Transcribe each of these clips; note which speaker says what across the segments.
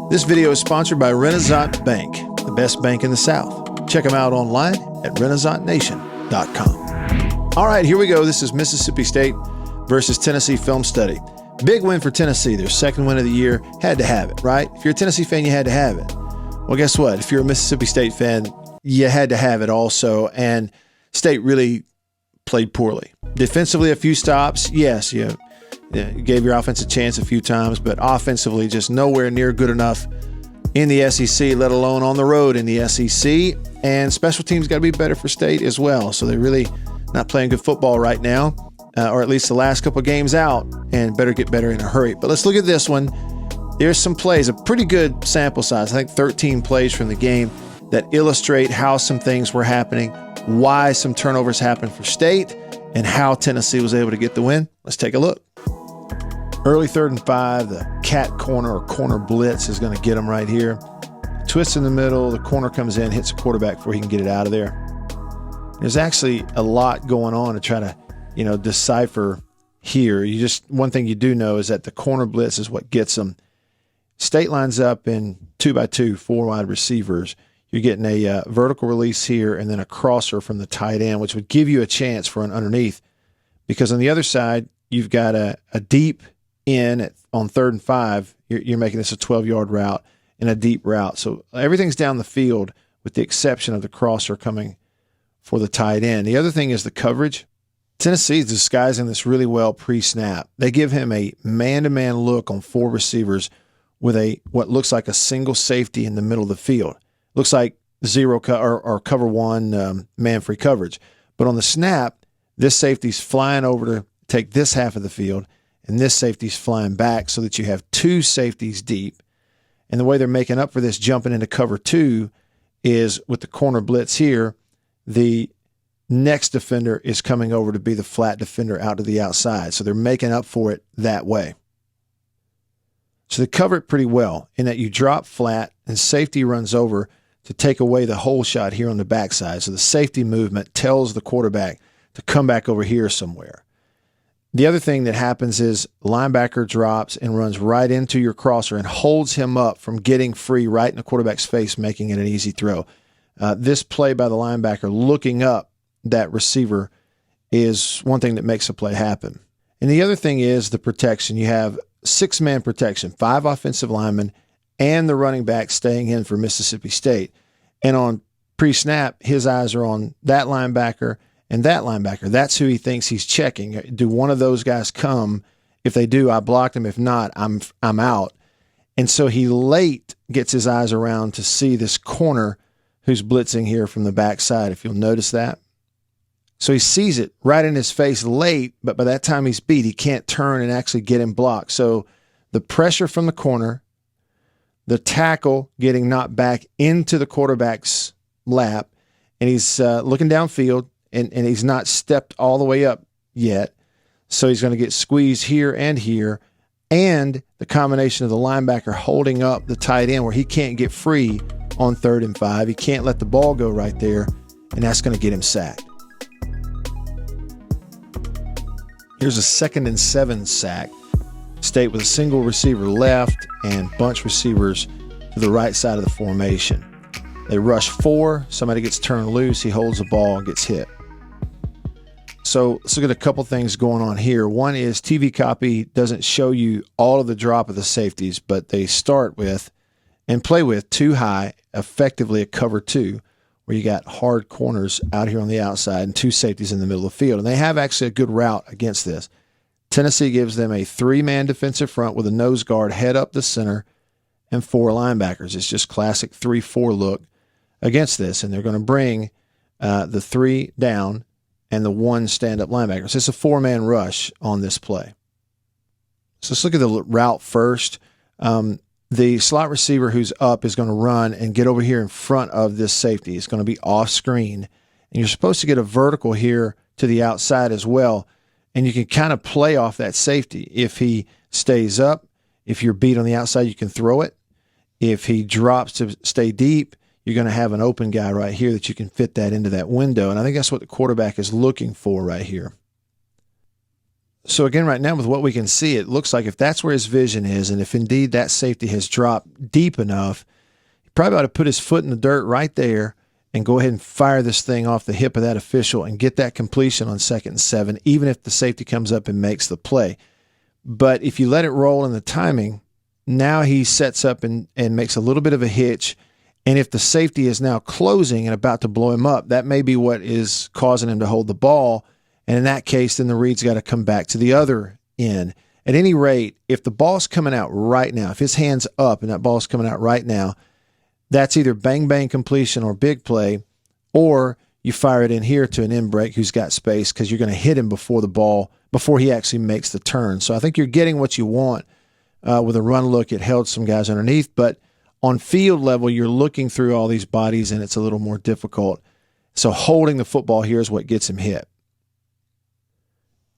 Speaker 1: This video is sponsored by Renaissance Bank, the best bank in the South. Check them out online at renaissancernation.com. All right, here we go. This is Mississippi State versus Tennessee film study. Big win for Tennessee. Their second win of the year. Had to have it, right? If you're a Tennessee fan, you had to have it. Well, guess what? If you're a Mississippi State fan, you had to have it also. And State really played poorly. Defensively, a few stops. Yes, you gave your offense a chance a few times, but offensively just nowhere near good enough in the SEC, let alone on the road in the SEC. And special teams got to be better for State as well. So they're really not playing good football right now, or at least the last couple games out, and better get better in a hurry. But let's look at this one. There's some plays, a pretty good sample size. I think 13 plays from the game that illustrate how some things were happening, why some turnovers happened for State, and how Tennessee was able to get the win. Let's take a look. Early 3rd and 5, the cat corner or corner blitz is going to get them right here. Twist in the middle, the corner comes in, hits the quarterback before he can get it out of there. There's actually a lot going on to try to, decipher here. One thing you do know is that the corner blitz is what gets them. State lines up in 2x2, 4 wide receivers. You're getting a vertical release here and then a crosser from the tight end, which would give you a chance for an underneath. Because on the other side, you've got a deep in on 3rd and 5. You're making this a 12-yard route and a deep route. So everything's down the field with the exception of the crosser coming for the tight end. The other thing is the coverage. Tennessee's disguising this really well pre-snap. They give him a man-to-man look on 4 receivers with what looks like a single safety in the middle of the field. Looks like zero or cover 1 man-free coverage. But on the snap, this safety's flying over to take this half of the field, and this safety's flying back so that you have 2 safeties deep. And the way they're making up for this jumping into cover 2 is with the corner blitz here, the next defender is coming over to be the flat defender out to the outside. So they're making up for it that way. So they cover it pretty well in that you drop flat and safety runs over to take away the hole shot here on the backside. So the safety movement tells the quarterback to come back over here somewhere. The other thing that happens is linebacker drops and runs right into your crosser and holds him up from getting free right in the quarterback's face, making it an easy throw. This play by the linebacker looking up that receiver is one thing that makes a play happen. And the other thing is the protection. You have 6-man protection, 5 offensive linemen, and the running back staying in for Mississippi State. And on pre-snap, his eyes are on that linebacker and that linebacker. That's who he thinks he's checking. Do one of those guys come? If they do, I blocked him. If not, I'm out. And so he late gets his eyes around to see this corner who's blitzing here from the backside, if you'll notice that. So he sees it right in his face late, but by that time he's beat. He can't turn and actually get him blocked. So the pressure from the corner, the tackle getting knocked back into the quarterback's lap, and he's looking downfield, and he's not stepped all the way up yet. So he's going to get squeezed here, and the combination of the linebacker holding up the tight end where he can't get free on 3rd and 5. He can't let the ball go right there, and that's going to get him sacked. Here's a 2nd and 7 sack. State with a single receiver left and bunch receivers to the right side of the formation. They rush 4. Somebody gets turned loose. He holds the ball and gets hit. So let's look at a couple things going on here. One is TV copy doesn't show you all of the drop of the safeties, but they start with and play with 2 high, effectively a cover 2, where you got hard corners out here on the outside and 2 safeties in the middle of the field. And they have actually a good route against this. Tennessee gives them a 3-man defensive front with a nose guard head up the center and 4 linebackers. It's just classic 3-4 look against this. And they're going to bring the 3 down and the 1 stand-up linebacker. So it's a 4-man rush on this play. So let's look at the route first. The slot receiver who's up is going to run and get over here in front of this safety. It's going to be off screen. And you're supposed to get a vertical here to the outside as well. And you can kind of play off that safety. If he stays up, if you're beat on the outside, you can throw it. If he drops to stay deep, you're going to have an open guy right here that you can fit that into that window. And I think that's what the quarterback is looking for right here. So again, right now with what we can see, it looks like if that's where his vision is, and if indeed that safety has dropped deep enough, he probably ought to put his foot in the dirt right there and go ahead and fire this thing off the hip of that official and get that completion on 2nd and 7, even if the safety comes up and makes the play. But if you let it roll in the timing, now he sets up and makes a little bit of a hitch. And if the safety is now closing and about to blow him up, that may be what is causing him to hold the ball. And in that case, then the read's got to come back to the other end. At any rate, if the ball's coming out right now, if his hand's up and that ball's coming out right now, that's either bang-bang completion or big play, or you fire it in here to an in break who's got space because you're going to hit him before he actually makes the turn. So I think you're getting what you want with a run look. It held some guys underneath, but on field level, you're looking through all these bodies and it's a little more difficult. So holding the football here is what gets him hit.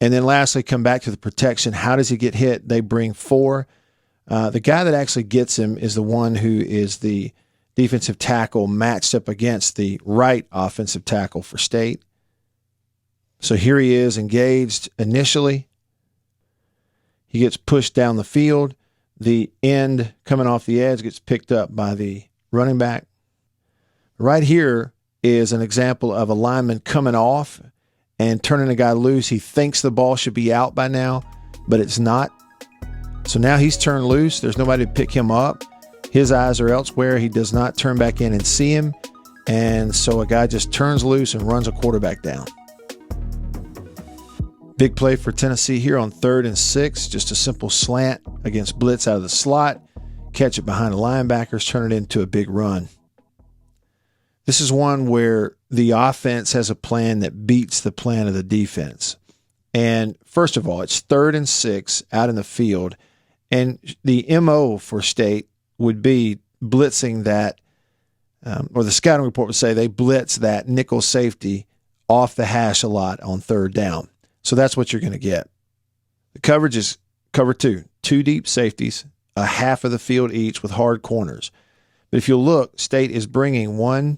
Speaker 1: And then lastly, come back to the protection. How does he get hit? They bring 4. The guy that actually gets him is the one who is the defensive tackle matched up against the right offensive tackle for State. So here he is engaged initially. He gets pushed down the field. The end coming off the edge gets picked up by the running back. Right here is an example of a lineman coming off and turning a guy loose. He thinks the ball should be out by now, but it's not. So now he's turned loose. There's nobody to pick him up. His eyes are elsewhere. He does not turn back in and see him. And so a guy just turns loose and runs a quarterback down. Big play for Tennessee here on 3rd and 6. Just a simple slant against Blitz out of the slot. Catch it behind the linebackers, turn it into a big run. This is one where the offense has a plan that beats the plan of the defense. And first of all, it's 3rd and 6 out in the field. And the MO for State would be blitzing that, or the scouting report would say they blitz that nickel safety off the hash a lot on 3rd down. So that's what you're going to get. The coverage is cover 2, 2 deep safeties, a half of the field each with hard corners. But if you look, State is bringing 1,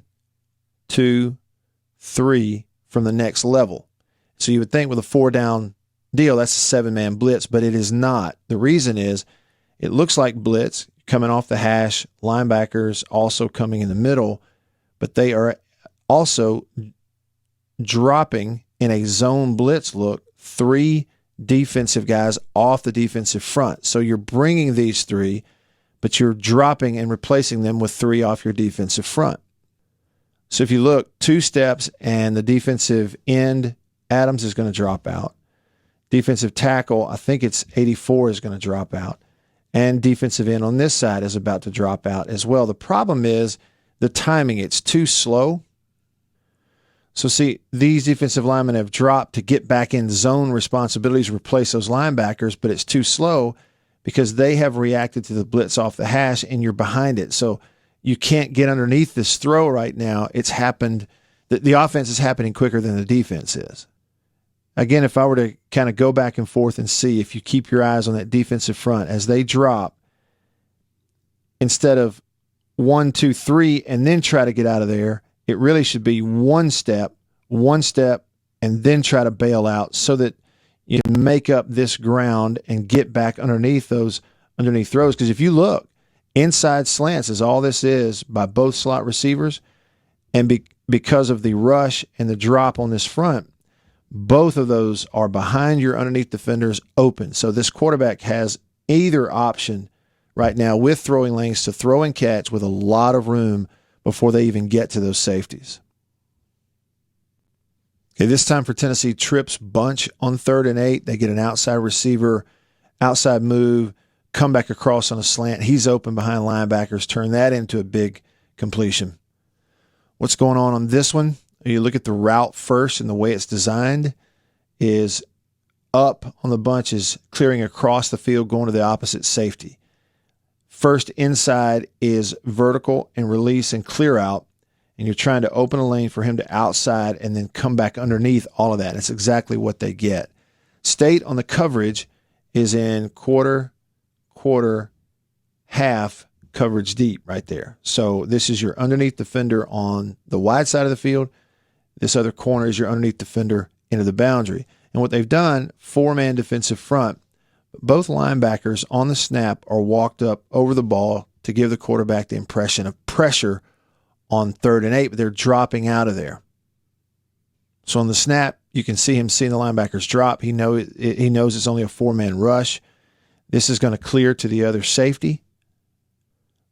Speaker 1: 2, 3 from the next level. So you would think with a 4-down deal, that's a 7-man blitz, but it is not. The reason is it looks like blitz coming off the hash, linebackers also coming in the middle, but they are also dropping in a zone blitz look 3 defensive guys off the defensive front. So you're bringing these 3, but you're dropping and replacing them with 3 off your defensive front. So if you look, 2 steps and the defensive end, Adams, is going to drop out. Defensive tackle, I think it's 84, is going to drop out. And defensive end on this side is about to drop out as well. The problem is the timing. It's too slow. So see, these defensive linemen have dropped to get back in zone responsibilities, replace those linebackers, but it's too slow because they have reacted to the blitz off the hash and you're behind it. So you can't get underneath this throw right now. It's happened. The offense is happening quicker than the defense is. Again, if I were to kind of go back and forth and see if you keep your eyes on that defensive front as they drop, instead of 1, 2, 3, and then try to get out of there, it really should be one step, and then try to bail out so that you can make up this ground and get back underneath those underneath throws. Because if you look, inside slants is all this is by both slot receivers, and because of the rush and the drop on this front, both of those are behind your underneath defenders open. So this quarterback has either option right now with throwing lanes to throw and catch with a lot of room before they even get to those safeties. Okay, this time for Tennessee, trips bunch on 3rd and 8. They get an outside receiver, outside move, come back across on a slant. He's open behind linebackers, turn that into a big completion. What's going on this one? You look at the route first, and the way it's designed is up on the bunch is clearing across the field, going to the opposite safety. First inside is vertical and release and clear out, and you're trying to open a lane for him to outside and then come back underneath all of that. It's exactly what they get. State on the coverage is in quarter, half coverage deep right there. So this is your underneath defender on the wide side of the field. This other corner is your underneath defender into the boundary. And what they've done, 4-man defensive front, both linebackers on the snap are walked up over the ball to give the quarterback the impression of pressure on 3rd and 8, but they're dropping out of there. So on the snap, you can see him seeing the linebackers drop. He knows it's only a 4-man rush. This is going to clear to the other safety.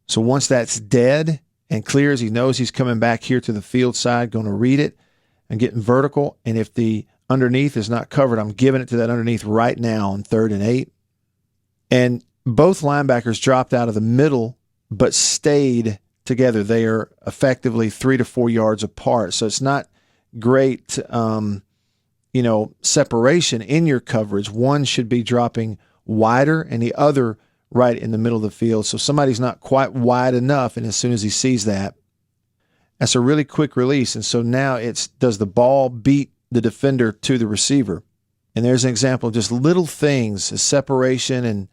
Speaker 1: So once that's dead and clears, he knows he's coming back here to the field side, going to read it and getting vertical. And if the underneath is not covered, I'm giving it to that underneath right now on 3rd and 8. And both linebackers dropped out of the middle, but stayed together. They are effectively 3 to 4 yards apart. So it's not great, separation in your coverage. One should be dropping wider and the other right in the middle of the field. So somebody's not quite wide enough, and as soon as he sees that, that's a really quick release. And so now does the ball beat the defender to the receiver? And there's an example of just little things, separation and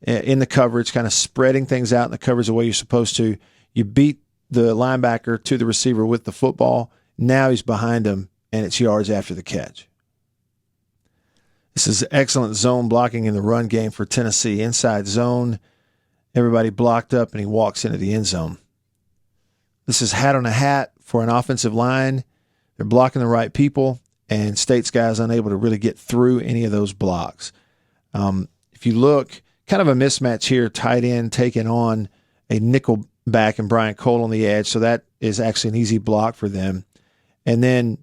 Speaker 1: in the coverage, kind of spreading things out in the coverage the way you're supposed to. You beat the linebacker to the receiver with the football. Now he's behind him, and it's yards after the catch. This is excellent zone blocking in the run game for Tennessee. Inside zone, everybody blocked up, and he walks into the end zone. This is hat on a hat for an offensive line. They're blocking the right people, and State's guys unable to really get through any of those blocks. If you look, kind of a mismatch here, tight end taking on a nickel back and Brian Cole on the edge, so that is actually an easy block for them. And then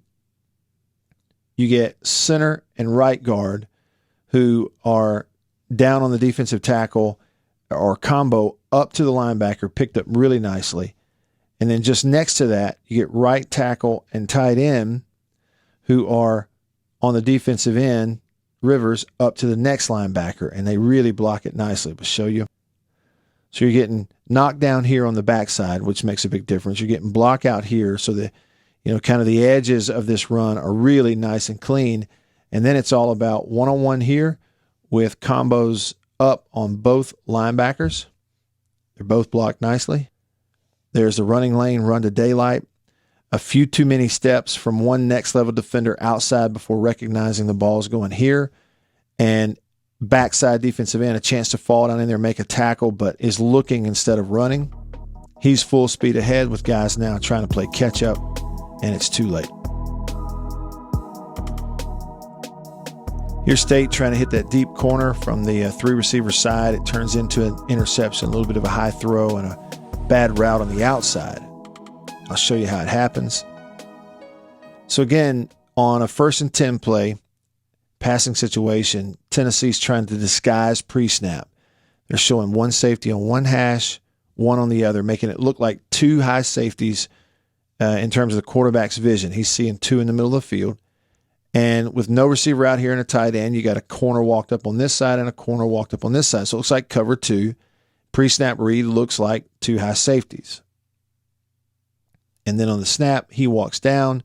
Speaker 1: you get center and right guard who are down on the defensive tackle or combo up to the linebacker, picked up really nicely. And then just next to that, you get right tackle and tight end who are on the defensive end, Rivers, up to the next linebacker, and they really block it nicely. We'll show you. So you're getting knocked down here on the backside, which makes a big difference. You're getting block out here, so the kind of the edges of this run are really nice and clean. And then it's all about one-on-one here with combos up on both linebackers. They're both blocked nicely. There's the running lane, run to daylight. A few too many steps from one next level defender outside before recognizing the ball's going here. And backside defensive end, a chance to fall down in there, make a tackle, but is looking instead of running. He's full speed ahead with guys now trying to play catch up, and it's too late. Here's State trying to hit that deep corner from the 3-receiver side. It turns into an interception, a little bit of a high throw, and a bad route on the outside. I'll show you how it happens. So again, on a 1st and 10 play, passing situation, Tennessee's trying to disguise pre-snap. They're showing one safety on one hash, one on the other, making it look like 2 high safeties in terms of the quarterback's vision. He's seeing 2 in the middle of the field. And with no receiver out here in a tight end, you got a corner walked up on this side and a corner walked up on this side. So it looks like cover 2. Pre-snap read looks like 2 high safeties. And then on the snap, he walks down,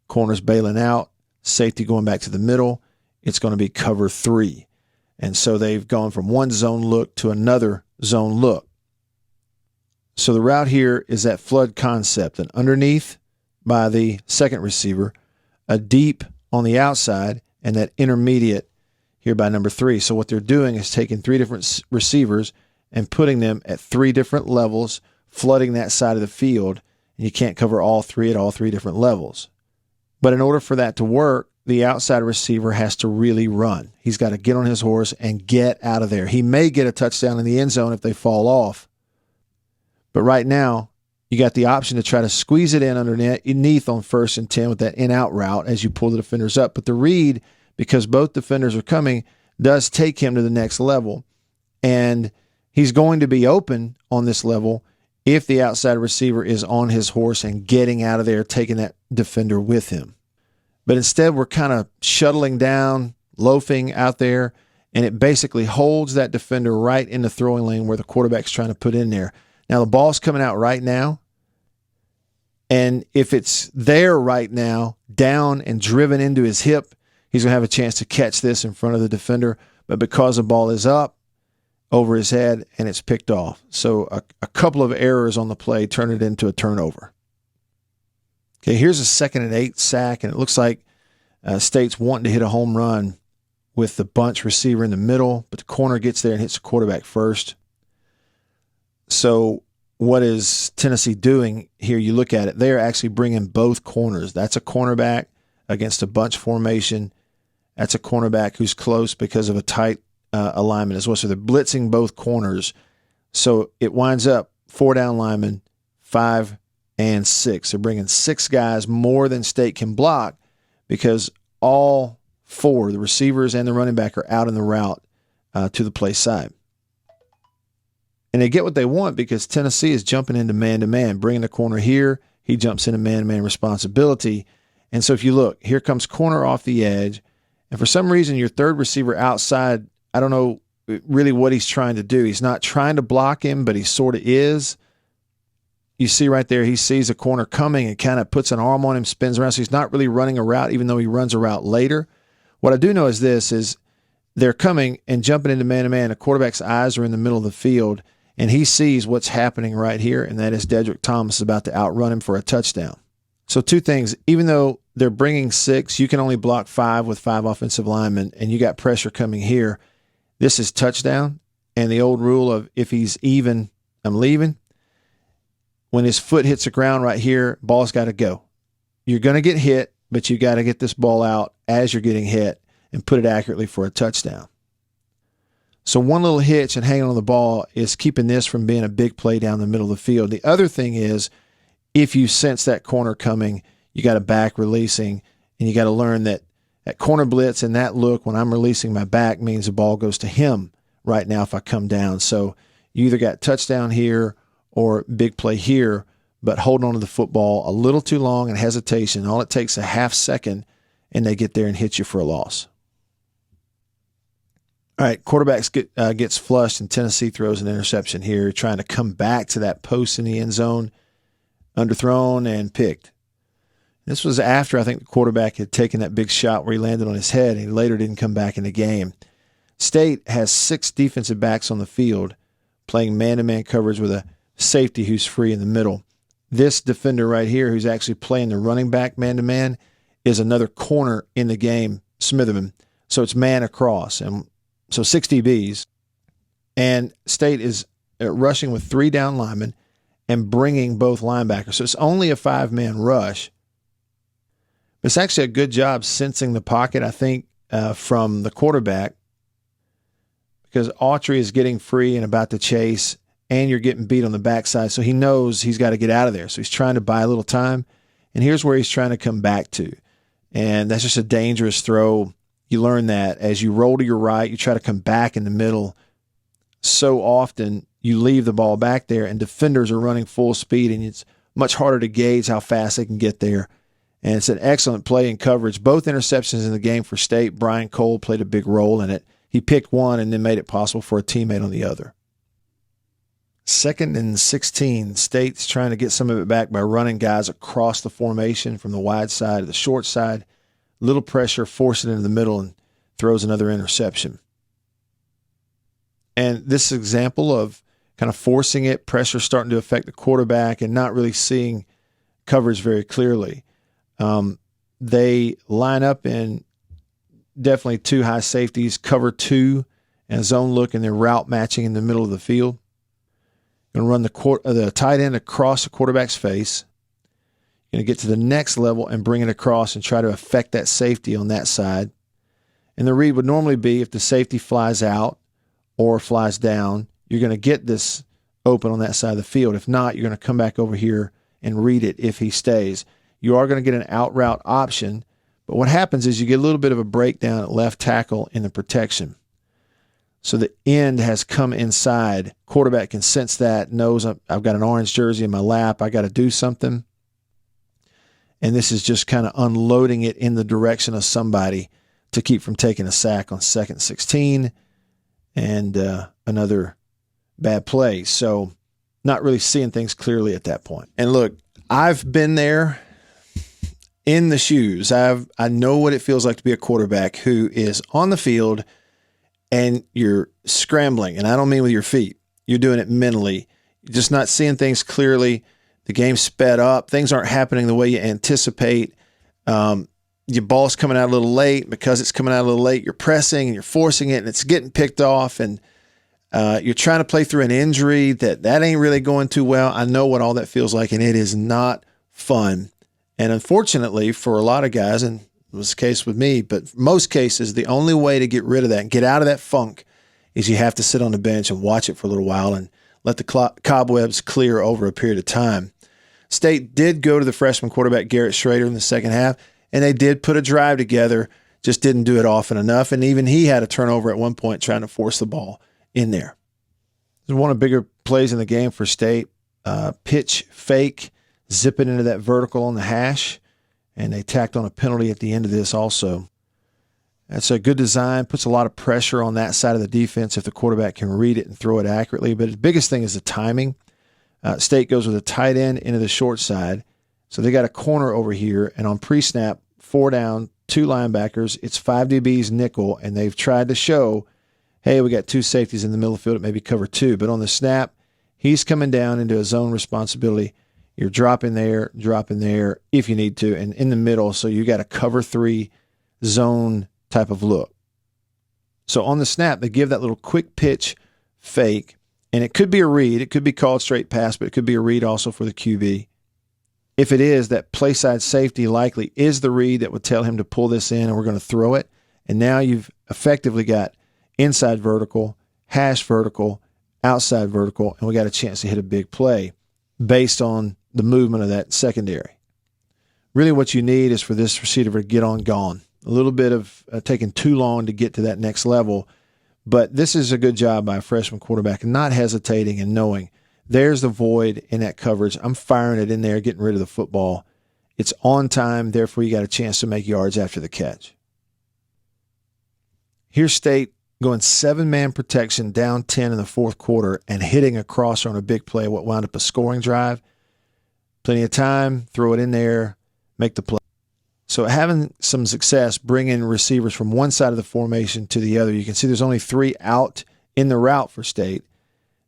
Speaker 1: corner's bailing out, safety going back to the middle. It's going to be cover 3. And so they've gone from one zone look to another zone look. So the route here is that flood concept, an underneath by the second receiver, a deep on the outside, and that intermediate here by number 3. So what they're doing is taking 3 different receivers and putting them at 3 different levels, flooding that side of the field, and you can't cover all 3 at all 3 different levels. But in order for that to work, the outside receiver has to really run. He's got to get on his horse and get out of there. He may get a touchdown in the end zone if they fall off. But right now, you got the option to try to squeeze it in underneath on 1st and 10 with that in-out route as you pull the defenders up. But the read, because both defenders are coming, does take him to the next level. And he's going to be open on this level if the outside receiver is on his horse and getting out of there, taking that defender with him. But instead, we're kind of shuttling down, loafing out there, and it basically holds that defender right in the throwing lane where the quarterback's trying to put in there. Now, the ball's coming out right now, and if it's there right now, down and driven into his hip, he's going to have a chance to catch this in front of the defender. But because the ball is up over his head and it's picked off. So a couple of errors on the play turn it into a turnover. Okay, here's a 2nd and 8 sack, and it looks like State's wanting to hit a home run with the bunch receiver in the middle, but the corner gets there and hits the quarterback first. So what is Tennessee doing here? You look at it, they're actually bringing both corners. That's a cornerback against a bunch formation. That's a cornerback who's close because of a tight alignment as well. So they're blitzing both corners. So it winds up 4 down linemen, 5 and 6. They're bringing 6 guys more than State can block because all 4, the receivers and the running back, are out in the route to the play side. And they get what they want because Tennessee is jumping into man-to-man, bringing the corner here. He jumps into man-to-man responsibility. And so if you look, here comes corner off the edge. And for some reason, your third receiver outside, I don't know really what he's trying to do. He's not trying to block him, but he sort of is. You see right there, he sees a corner coming and kind of puts an arm on him, spins around. So he's not really running a route, even though he runs a route later. What I do know is this, is they're coming and jumping into man-to-man. The quarterback's eyes are in the middle of the field, and he sees what's happening right here, and that is Dedrick Thomas is about to outrun him for a touchdown. So 2 things. Even though they're bringing 6, you can only block 5 with 5 offensive linemen, and you got pressure coming here. This is touchdown, and the old rule of if he's even, I'm leaving. When his foot hits the ground right here, ball's got to go. You're going to get hit, but you got to get this ball out as you're getting hit and put it accurately for a touchdown. So one little hitch and hanging on the ball is keeping this from being a big play down the middle of the field. The other thing is, if you sense that corner coming, you got a back releasing, and you got to learn that corner blitz and that look when I'm releasing my back means the ball goes to him right now if I come down. So you either got touchdown here or big play here, but holding on to the football a little too long and hesitation. All it takes a half second, and they get there and hit you for a loss. All right, quarterbacks gets flushed, and Tennessee throws an interception here, trying to come back to that post in the end zone, underthrown and picked. This was after I think the quarterback had taken that big shot where he landed on his head, and he later didn't come back in the game. State has 6 defensive backs on the field playing man-to-man coverage with a safety who's free in the middle. This defender right here, who's actually playing the running back man-to-man, is another corner in the game, Smitherman. So it's man across. And so 6 DBs. And State is rushing with 3 down linemen and bringing both linebackers. So it's only a 5-man rush. But it's actually a good job sensing the pocket, I think, from the quarterback, because Autry is getting free and about to chase, and you're getting beat on the backside, so he knows he's got to get out of there. So he's trying to buy a little time, and here's where he's trying to come back to. And that's just a dangerous throw. You learn that as you roll to your right, you try to come back in the middle. So often you leave the ball back there, and defenders are running full speed, and it's much harder to gauge how fast they can get there. And it's an excellent play in coverage. Both interceptions in the game for State, Brian Cole played a big role in it. He picked one and then made it possible for a teammate on the other. 2nd and 16. State's trying to get some of it back by running guys across the formation from the wide side to the short side. Little pressure, force it into the middle, and throws another interception. And this is an example of kind of forcing it, pressure starting to affect the quarterback, and not really seeing coverage very clearly. They line up in definitely 2 high safeties, cover 2, and zone look, and they're route matching in the middle of the field. Going to run the tight end across the quarterback's face. Going to get to the next level and bring it across and try to affect that safety on that side. And the read would normally be if the safety flies out or flies down, you're going to get this open on that side of the field. If not, you're going to come back over here and read it if he stays. You are going to get an out route option, but what happens is you get a little bit of a breakdown at left tackle in the protection. So the end has come inside. Quarterback can sense that, knows I've got an orange jersey in my lap. I got to do something. And this is just kind of unloading it in the direction of somebody to keep from taking a sack on 2nd and 16 and another bad play. So not really seeing things clearly at that point. And look, I've been there in the shoes. I know what it feels like to be a quarterback who is on the field and you're scrambling. And I don't mean with your feet. You're doing it mentally. You're just not seeing things clearly. The game's sped up. Things aren't happening the way you anticipate. your ball's coming out a little late. Because it's coming out a little late, you're pressing and you're forcing it and it's getting picked off, and you're trying to play through an injury that ain't really going too well. I know what all that feels like, and it is not fun. And unfortunately for a lot of guys, and it was the case with me, but most cases, the only way to get rid of that and get out of that funk is you have to sit on the bench and watch it for a little while and let the cobwebs clear over a period of time. State did go to the freshman quarterback Garrett Schrader in the second half, and they did put a drive together, just didn't do it often enough, and even he had a turnover at one point trying to force the ball in there. This is one of the bigger plays in the game for State. Pitch fake, zip it into that vertical on the hash, and they tacked on a penalty at the end of this also. That's a good design, puts a lot of pressure on that side of the defense if the quarterback can read it and throw it accurately. But the biggest thing is the timing. State goes with a tight end into the short side. So they got a corner over here, and on pre-snap, 4 down, 2 linebackers. It's 5 DBs nickel, and they've tried to show, hey, we got 2 safeties in the middle of the field at maybe cover 2. But on the snap, he's coming down into a zone responsibility. You're dropping there if you need to, and in the middle, so you got a cover 3 zone type of look. So on the snap, they give that little quick pitch fake, and it could be a read. It could be called straight pass, but it could be a read also for the QB. If it is, that play side safety likely is the read that would tell him to pull this in, and we're going to throw it. And now you've effectively got inside vertical, hash vertical, outside vertical, and we got a chance to hit a big play based on the movement of that secondary. Really what you need is for this receiver to get on gone. A little bit of taking too long to get to that next level, but this is a good job by a freshman quarterback and not hesitating and knowing there's the void in that coverage. I'm firing it in there, getting rid of the football. It's on time, therefore you got a chance to make yards after the catch. Here's State going 7-man protection, down 10 in the fourth quarter, and hitting a crosser on a big play, what wound up a scoring drive. Plenty of time, throw it in there, make the play. So having some success bringing receivers from one side of the formation to the other, you can see there's only 3 out in the route for State.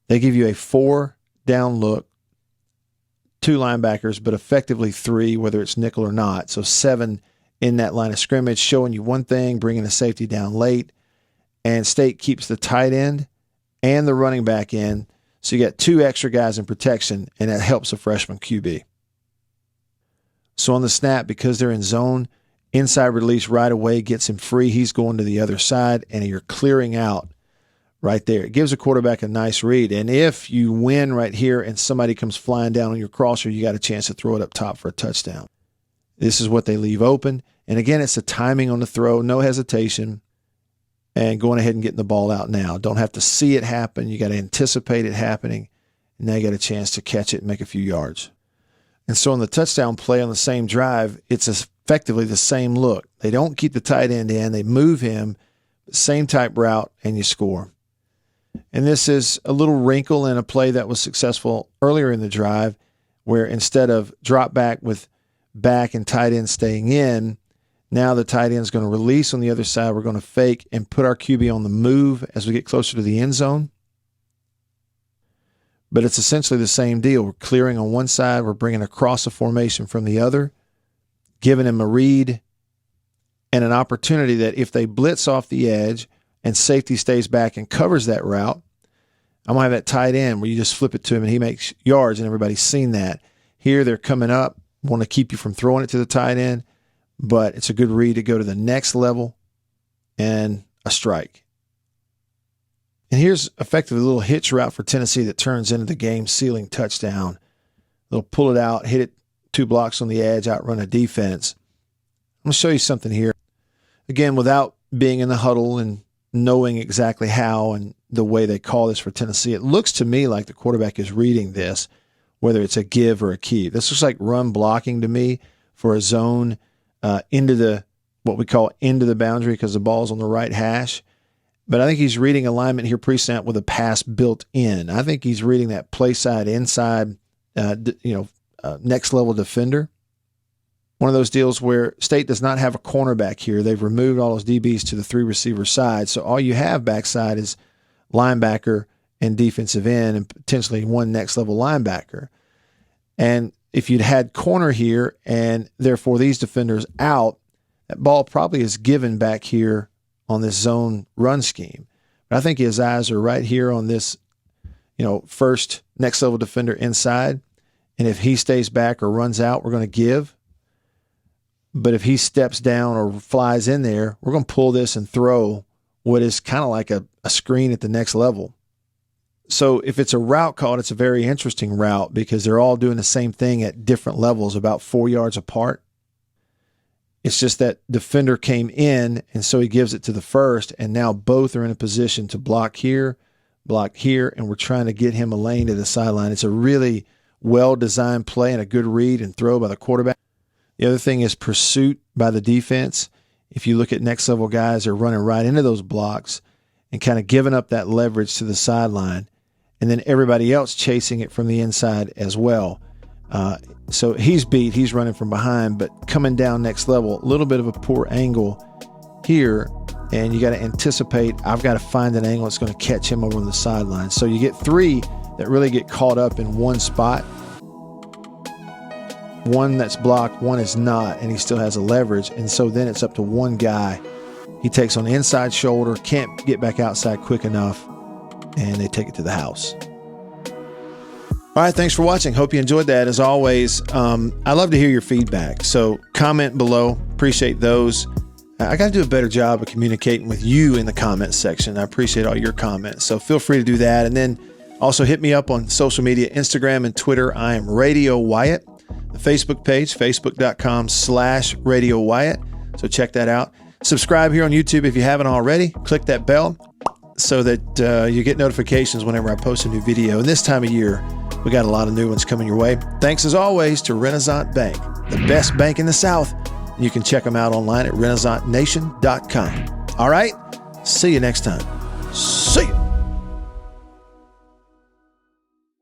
Speaker 1: They give you a 4-down look, 2 linebackers, but effectively 3, whether it's nickel or not. So 7 in that line of scrimmage, showing you one thing, bringing the safety down late. And State keeps the tight end and the running back in. So you got 2 extra guys in protection, and that helps a freshman QB. So on the snap, because they're in zone, inside release right away gets him free. He's going to the other side, and you're clearing out right there. It gives a quarterback a nice read. And if you win right here and somebody comes flying down on your crosser, you got a chance to throw it up top for a touchdown. This is what they leave open. And again, it's the timing on the throw, no hesitation, and going ahead and getting the ball out now. Don't have to see it happen. You got to anticipate it happening. And now you got a chance to catch it and make a few yards. And so on the touchdown play on the same drive, it's effectively the same look. They don't keep the tight end in. They move him, same type route, and you score. And this is a little wrinkle in a play that was successful earlier in the drive, where instead of drop back with back and tight end staying in, now the tight end is going to release on the other side. We're going to fake and put our QB on the move as we get closer to the end zone. But it's essentially the same deal. We're clearing on one side. We're bringing across a formation from the other, giving him a read and an opportunity that if they blitz off the edge and safety stays back and covers that route, I'm going to have that tight end where you just flip it to him and he makes yards, and everybody's seen that. Here they're coming up, want to keep you from throwing it to the tight end, but it's a good read to go to the next level and a strike. And here's effectively a little hitch route for Tennessee that turns into the game-sealing touchdown. They'll pull it out, hit it 2 blocks on the edge, outrun a defense. I'm going to show you something here. Again, without being in the huddle and knowing exactly how and the way they call this for Tennessee, it looks to me like the quarterback is reading this, whether it's a give or a keep. This looks like run blocking to me for a zone into the, what we call into the boundary, because the ball's on the right hash. But I think he's reading alignment here pre-snap with a pass built in. I think he's reading that play side inside, next level defender. One of those deals where State does not have a cornerback here. They've removed all those DBs to the 3 receiver side. So all you have backside is linebacker and defensive end and potentially 1 next level linebacker. And if you'd had corner here and therefore these defenders out, that ball probably is given back here on this zone run scheme. But I think his eyes are right here on this, first next level defender inside. And if he stays back or runs out, we're going to give. But if he steps down or flies in there, we're going to pull this and throw what is kind of like a screen at the next level. So if it's a route called, it's a very interesting route because they're all doing the same thing at different levels, about 4 yards apart. It's just that defender came in, and so he gives it to the first, and now both are in a position to block here, and we're trying to get him a lane to the sideline. It's a really well-designed play and a good read and throw by the quarterback. The other thing is pursuit by the defense. If you look at next level guys, they're running right into those blocks and kind of giving up that leverage to the sideline, and then everybody else chasing it from the inside as well. So he's beat, he's running from behind, but coming down next level, a little bit of a poor angle here, and you got to anticipate, I've got to find an angle that's going to catch him over on the sideline. So you get three that really get caught up in one spot. One that's blocked, one is not, and he still has a leverage, and so then it's up to one guy. He takes on the inside shoulder, can't get back outside quick enough, and they take it to the house. All right, thanks for watching. Hope you enjoyed that. As always, I love to hear your feedback. So comment below. Appreciate those. I got to do a better job of communicating with you in the comments section. I appreciate all your comments. So feel free to do that. And then also hit me up on social media, Instagram and Twitter. I am Radio Wyatt. The Facebook page, facebook.com/Radio Wyatt. So check that out. Subscribe here on YouTube if you haven't already. Click that bell so that you get notifications whenever I post a new video. And this time of year, we got a lot of new ones coming your way. Thanks as always to Renaissance Bank, the best bank in the South. You can check them out online at renaissancennation.com. All right, see you next time. See ya.